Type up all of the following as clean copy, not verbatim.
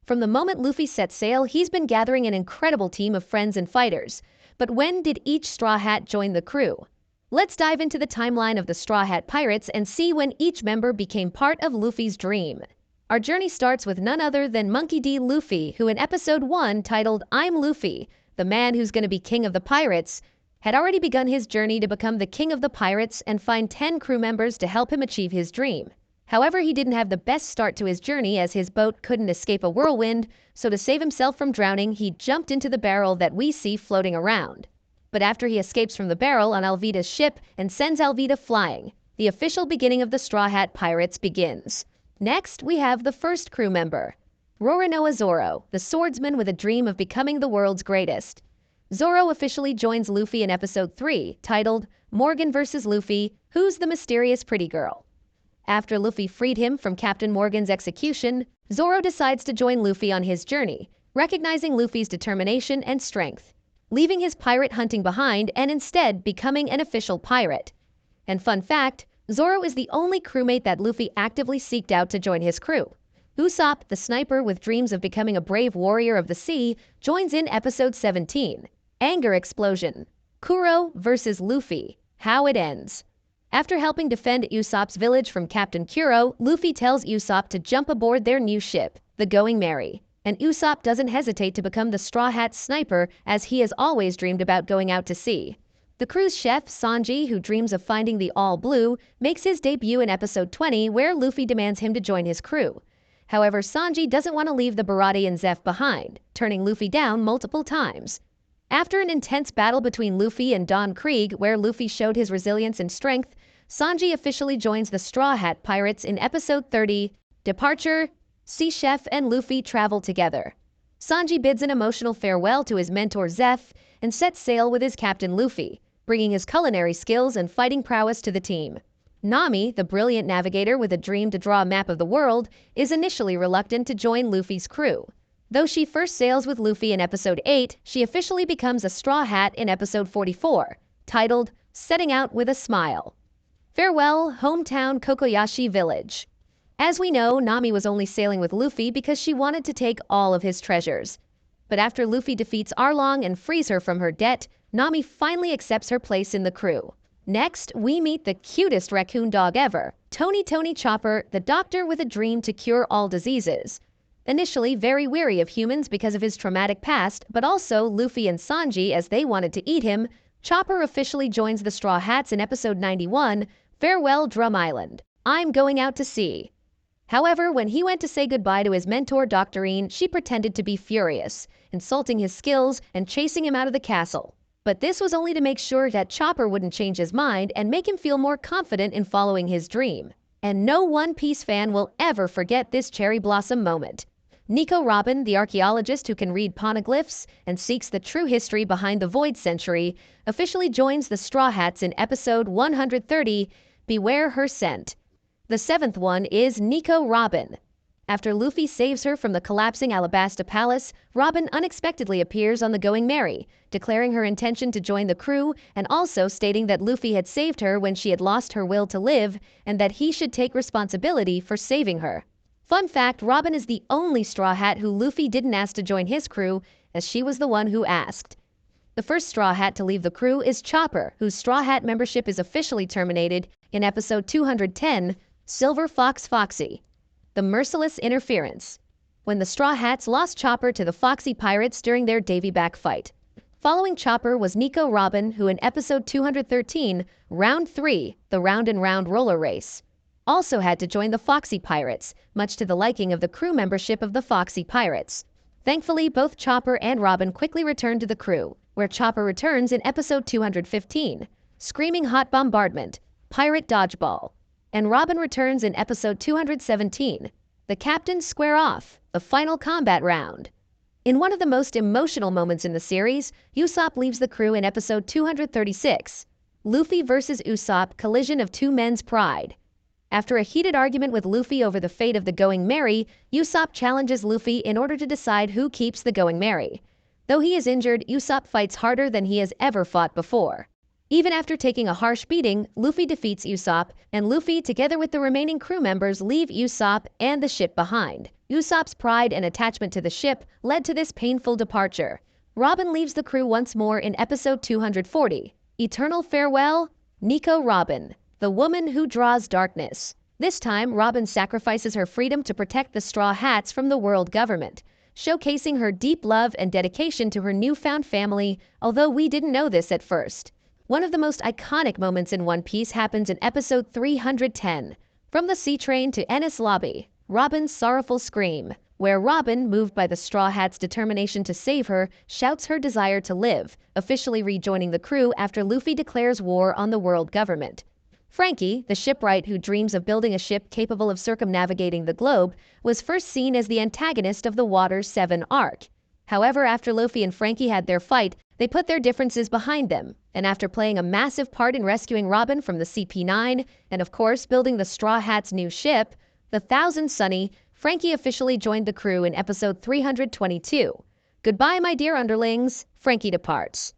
From the moment Luffy set sail, he's been gathering an incredible team of friends and fighters. But when did each Straw Hat join the crew? Let's dive into the timeline of the Straw Hat Pirates and see when each member became part of Luffy's dream. Our journey starts with none other than Monkey D. Luffy, who in episode 1, titled I'm Luffy, the man who's going to be king of the pirates, had already begun his journey to become the king of the pirates and find 10 crew members to help him achieve his dream. However, he didn't have the best start to his journey as his boat couldn't escape a whirlwind, so to save himself from drowning, he jumped into the barrel that we see floating around. But after he escapes from the barrel on Alvida's ship and sends Alvida flying, the official beginning of the Straw Hat Pirates begins. Next, we have the first crew member, Roronoa Zoro, the swordsman with a dream of becoming the world's greatest. Zoro officially joins Luffy in episode 3, titled Morgan vs. Luffy, Who's the Mysterious Pretty Girl? After Luffy freed him from Captain Morgan's execution, Zoro decides to join Luffy on his journey, recognizing Luffy's determination and strength, leaving his pirate hunting behind and instead becoming an official pirate. And fun fact, Zoro is the only crewmate that Luffy actively seeked out to join his crew. Usopp, the sniper with dreams of becoming a brave warrior of the sea, joins in episode 17, Anger Explosion. Kuro vs. Luffy, How It Ends. After helping defend Usopp's village from Captain Kuro, Luffy tells Usopp to jump aboard their new ship, the Going Merry. And Usopp doesn't hesitate to become the Straw Hat sniper as he has always dreamed about going out to sea. The crew's chef, Sanji, who dreams of finding the All Blue, makes his debut in episode 20 where Luffy demands him to join his crew. However, Sanji doesn't want to leave the Baratie and Zeff behind, turning Luffy down multiple times. After an intense battle between Luffy and Don Krieg, where Luffy showed his resilience and strength, Sanji officially joins the Straw Hat Pirates in episode 30, Departure. Sea Chef and Luffy travel together. Sanji bids an emotional farewell to his mentor Zeff and sets sail with his captain Luffy, bringing his culinary skills and fighting prowess to the team. Nami, the brilliant navigator with a dream to draw a map of the world, is initially reluctant to join Luffy's crew. Though she first sails with Luffy in episode 8, she officially becomes a Straw Hat in episode 44, titled Setting Out with a Smile. Farewell, Hometown Kokoyashi Village. As we know, Nami was only sailing with Luffy because she wanted to take all of his treasures. But after Luffy defeats Arlong and frees her from her debt, Nami finally accepts her place in the crew. Next, we meet the cutest raccoon dog ever, Tony Chopper, the doctor with a dream to cure all diseases. Initially very weary of humans because of his traumatic past, but also Luffy and Sanji as they wanted to eat him, Chopper officially joins the Straw Hats in episode 91, Farewell Drum Island. I'm going out to sea. However, when he went to say goodbye to his mentor Doctorine, she pretended to be furious, insulting his skills and chasing him out of the castle. But this was only to make sure that Chopper wouldn't change his mind and make him feel more confident in following his dream. And no One Piece fan will ever forget this cherry blossom moment. Nico Robin, the archaeologist who can read poneglyphs and seeks the true history behind the Void Century, officially joins the Straw Hats in episode 130, Beware Her Scent. The seventh one is Nico Robin. After Luffy saves her from the collapsing Alabasta Palace, Robin unexpectedly appears on the Going Merry, declaring her intention to join the crew and also stating that Luffy had saved her when she had lost her will to live and that he should take responsibility for saving her. Fun fact, Robin is the only Straw Hat who Luffy didn't ask to join his crew, as she was the one who asked. The first Straw Hat to leave the crew is Chopper, whose Straw Hat membership is officially terminated in episode 210, Silver Fox Foxy. The Merciless Interference. When the Straw Hats lost Chopper to the Foxy Pirates during their Davy Back fight. Following Chopper was Nico Robin, who in episode 213, Round 3, the Round and Round roller race, also had to join the Foxy Pirates, much to the liking of the crew membership of the Foxy Pirates. Thankfully, both Chopper and Robin quickly returned to the crew, where Chopper returns in episode 215, Screaming Hot Bombardment, Pirate Dodgeball. And Robin returns in episode 217, The Captains Square Off, the final combat round. In one of the most emotional moments in the series, Usopp leaves the crew in episode 236, Luffy vs. Usopp Collision of Two Men's Pride. After a heated argument with Luffy over the fate of the Going Merry, Usopp challenges Luffy in order to decide who keeps the Going Merry. Though he is injured, Usopp fights harder than he has ever fought before. Even after taking a harsh beating, Luffy defeats Usopp, and Luffy, together with the remaining crew members, leave Usopp and the ship behind. Usopp's pride and attachment to the ship led to this painful departure. Robin leaves the crew once more in episode 240, Eternal Farewell, Nico Robin, the woman who draws darkness. This time, Robin sacrifices her freedom to protect the Straw Hats from the world government, showcasing her deep love and dedication to her newfound family, although we didn't know this at first. One of the most iconic moments in One Piece happens in episode 310, From the Sea Train to Enies Lobby, Robin's sorrowful scream, where Robin, moved by the Straw Hats' determination to save her, shouts her desire to live, officially rejoining the crew after Luffy declares war on the world government. Franky, the shipwright who dreams of building a ship capable of circumnavigating the globe, was first seen as the antagonist of the Water 7 arc. However, after Luffy and Franky had their fight, they put their differences behind them, and after playing a massive part in rescuing Robin from the CP9, and of course building the Straw Hats' new ship, the Thousand Sunny, Franky officially joined the crew in episode 322. Goodbye, my dear underlings, Franky departs.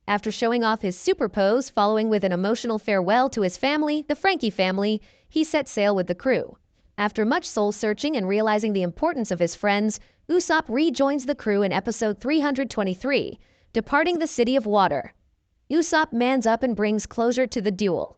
After showing off his super pose following with an emotional farewell to his family, the Franky family, he set sail with the crew. After much soul-searching and realizing the importance of his friends, Usopp rejoins the crew in episode 323, departing the City of Water. Usopp mans up and brings closure to the duel.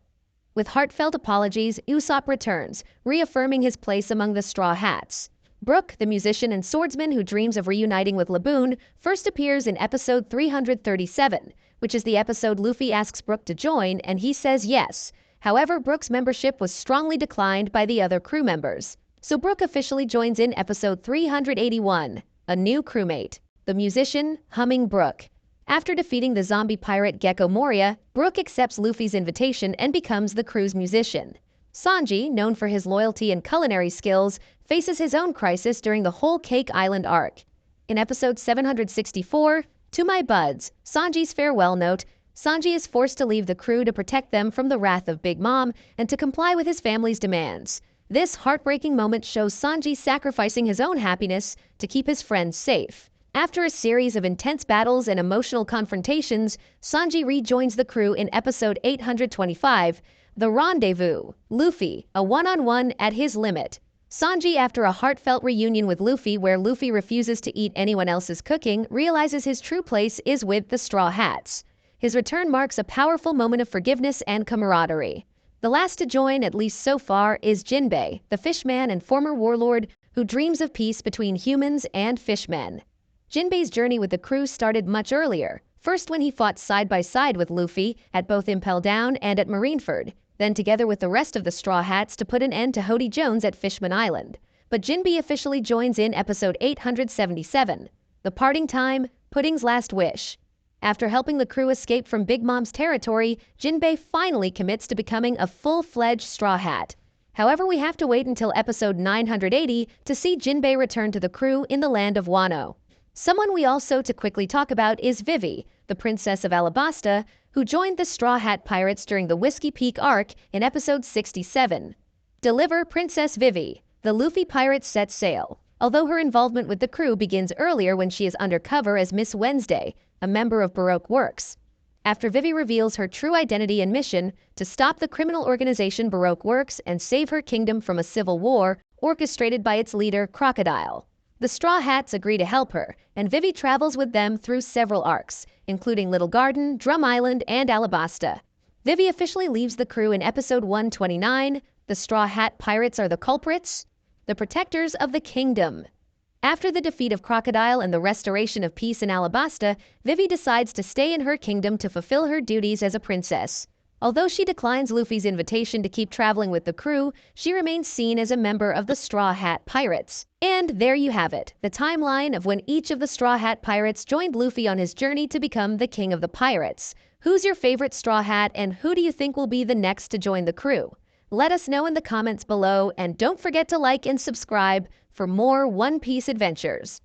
With heartfelt apologies, Usopp returns, reaffirming his place among the Straw Hats. Brook, the musician and swordsman who dreams of reuniting with Laboon, first appears in episode 337, which is the episode Luffy asks Brook to join, and he says yes. However, Brook's membership was strongly declined by the other crew members. So Brook officially joins in episode 381, a new crewmate, the musician, Humming Brook. After defeating the zombie pirate Gecko Moria, Brook accepts Luffy's invitation and becomes the crew's musician. Sanji, known for his loyalty and culinary skills, faces his own crisis during the Whole Cake Island arc. In episode 764, To My Buds, Sanji's farewell note, Sanji is forced to leave the crew to protect them from the wrath of Big Mom and to comply with his family's demands. This heartbreaking moment shows Sanji sacrificing his own happiness to keep his friends safe. After a series of intense battles and emotional confrontations, Sanji rejoins the crew in episode 825, The Rendezvous, Luffy, a one-on-one at his limit. Sanji, after a heartfelt reunion with Luffy where Luffy refuses to eat anyone else's cooking, realizes his true place is with the Straw Hats. His return marks a powerful moment of forgiveness and camaraderie. The last to join, at least so far, is Jinbei, the fishman and former warlord who dreams of peace between humans and fishmen. Jinbei's journey with the crew started much earlier, first when he fought side by side with Luffy at both Impel Down and at Marineford, then together with the rest of the Straw Hats to put an end to Hody Jones at Fishman Island. But Jinbei officially joins in episode 877, The Parting Time, Pudding's Last Wish. After helping the crew escape from Big Mom's territory, Jinbei finally commits to becoming a full-fledged Straw Hat. However, we have to wait until episode 980 to see Jinbei return to the crew in the land of Wano. Someone we also to quickly talk about is Vivi, the Princess of Alabasta, who joined the Straw Hat Pirates during the Whiskey Peak arc in episode 67. Deliver Princess Vivi. The Luffy pirates set sail. Although her involvement with the crew begins earlier when she is undercover as Miss Wednesday, a member of Baroque Works. After Vivi reveals her true identity and mission to stop the criminal organization Baroque Works and save her kingdom from a civil war orchestrated by its leader, Crocodile. The Straw Hats agree to help her, and Vivi travels with them through several arcs, including Little Garden, Drum Island, and Alabasta. Vivi officially leaves the crew in episode 129, The Straw Hat Pirates Are the Culprits, the Protectors of the Kingdom. After the defeat of Crocodile and the restoration of peace in Alabasta, Vivi decides to stay in her kingdom to fulfill her duties as a princess. Although she declines Luffy's invitation to keep traveling with the crew, she remains seen as a member of the Straw Hat Pirates. And there you have it, the timeline of when each of the Straw Hat Pirates joined Luffy on his journey to become the King of the Pirates. Who's your favorite Straw Hat and who do you think will be the next to join the crew? Let us know in the comments below, and don't forget to like and subscribe for more One Piece adventures.